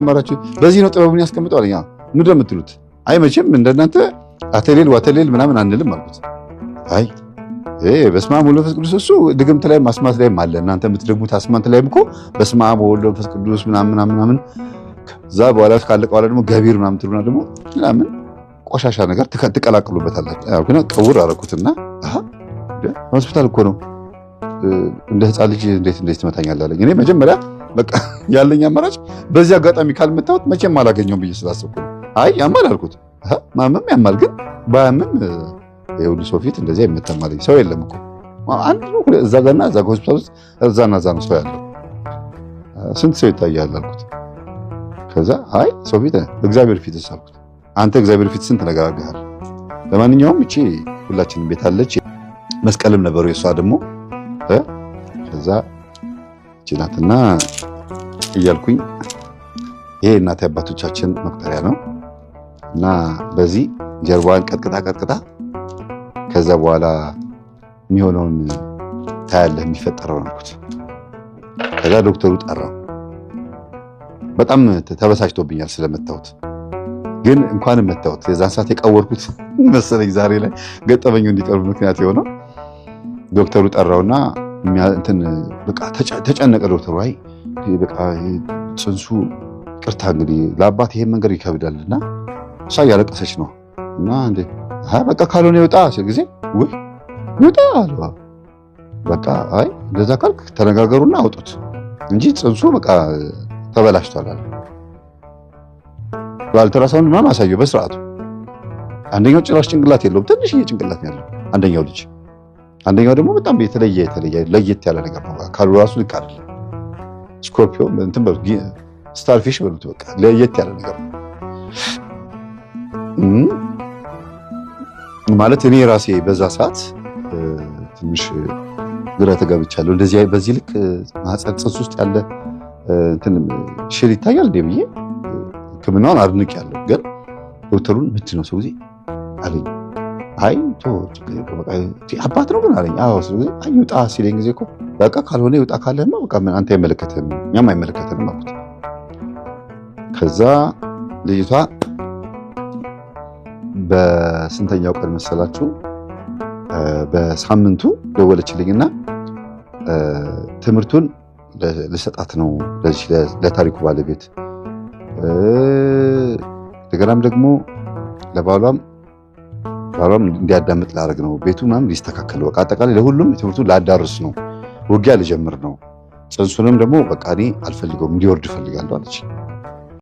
ማራችሁ በዚህ ነው ጥበቡን ያስቀምጠው አለኝ። ምንድን ነው የምትሉት? አይ መቼም እንደናንተ አተሌል ዋተሌል ምናምን አንልም አልኩት። አይ በስመ አብ ወወልድ ወመንፈስ ቅዱስ እሱ ድግምት ላይ ማስማት ላይም አለ። እናንተ የምትደግሙት አስማት ላይም እኮ በስመ አብ ወወልድ ወመንፈስ ቅዱስ ምናምን እዛ በኋላ ካለቀ በኋላ ደግሞ ገቢር ምናምን ትሉና ደግሞ ምናምን ቆሻሻ ነገር ትቀላቅሉበታላችሁ። ያው ግን ቀውር አደረኩትና ሆስፒታል እኮ ነው እንደ ህፃን ልጅ እንዴት ትመታኛለህ አለኝ። እኔ መጀመሪያ በቃ ያለኝ አማራጭ በዚህ አጋጣሚ ካልመታሁት መቼም አላገኘውም ብዬ ስላሰብኩ ነው። አይ ያማል አልኩት። ማመም ያማል፣ ግን ባያምም የሁሉ ሰው ፊት እንደዚህ አይመታም አለኝ። ሰው የለም እኮ አንድ ነው እዛ ጋርና እዛ ሆስፒታል ውስጥ እዛና እዛ ነው ሰው ያለው። ስንት ሰው ይታያል አልኩት። ከዛ አይ ሰው ፊት እግዚአብሔር ፊት አልኩት። አንተ እግዚአብሔር ፊት ስንት ነገር አድርገሃል። ለማንኛውም እቺ ሁላችንም ቤት አለች። መስቀልም ነበሩ የሷ ደግሞ ከዛ ጭናትና እያልኩኝ ይሄ እናት አባቶቻችን መቁጠሪያ ነው እና በዚህ ጀርባዋን ቀጥቅጣ ከዛ በኋላ የሚሆነውን ታያለህ የሚፈጠረውን አልኩት። ከዛ ዶክተሩ ጠራው። በጣም ተበሳጭቶብኛል ስለመታሁት፣ ግን እንኳንም መታሁት። የዛን ሰዓት የቀወርኩት መሰለኝ ዛሬ ላይ ገጠመኙ እንዲቀርብ ምክንያት የሆነው ዶክተሩ ጠራውና እንትን በቃ ተጨነቀ ዶክተሩ። አይ በቃ ጽንሱ ቅርታ እንግዲህ ለአባት ይሄን መንገድ ይከብዳልና እሷ እያለቀሰች ነው እና እንዴ በቃ ካልሆነ ይወጣ ሲል ጊዜ ወይ ይወጣ አለ። በቃ አይ እንደዛ ካልክ ተነጋገሩና አውጡት እንጂ ጽንሱ በቃ ተበላሽቷል አለ። ባልተራሳውን ምናምን አሳየው በስርዓቱ። አንደኛው ጭራሽ ጭንቅላት የለውም፣ ትንሽዬ ጭንቅላት ያለው አንደኛው ልጅ። አንደኛው ደግሞ በጣም የተለየ ለየት ያለ ነገር ነው። ካሉ ራሱ ልክ አይደለም። ስኮርፒዮ እንትን በሉ ስታርፊሽ በሉት፣ በቃ ለየት ያለ ነገር ነው ማለት። እኔ ራሴ በዛ ሰዓት ትንሽ ግራ ተጋብቻለሁ። እንደዚህ በዚህ ልክ ማህፀን ጽንስ ውስጥ ያለ እንትን ሽል ይታያል እንዴ ብዬ ሕክምናውን አድንቅ ያለው ግን ዶክተሩን ምንድን ነው ሰው ጊዜ አለኝ። አይ አባት ነው ግን አለኝ። አዎ አይ ይውጣ ሲለኝ ጊዜ እኮ በቃ ካልሆነ ይውጣ ካለህማ በቃ አንተ አይመለከትህም እኛም አይመለከተንም አልኩት። ከዛ ልጅቷ በስንተኛው ቀን መሰላችሁ? በሳምንቱ ደወለችልኝና ትምህርቱን ልሰጣት ነው ለታሪኩ ባለቤት፣ እንደገናም ደግሞ ለባሏም እንዲያዳምጥ ላደርግ ነው። ቤቱ ምናምን ሊስተካከል በቃ አጠቃላይ ለሁሉም ትምህርቱን ላዳርስ ነው። ውጊያ ልጀምር ነው። ጽንሱንም ደግሞ በቃ እኔ አልፈልገውም እንዲወርድ እፈልጋለሁ አለች።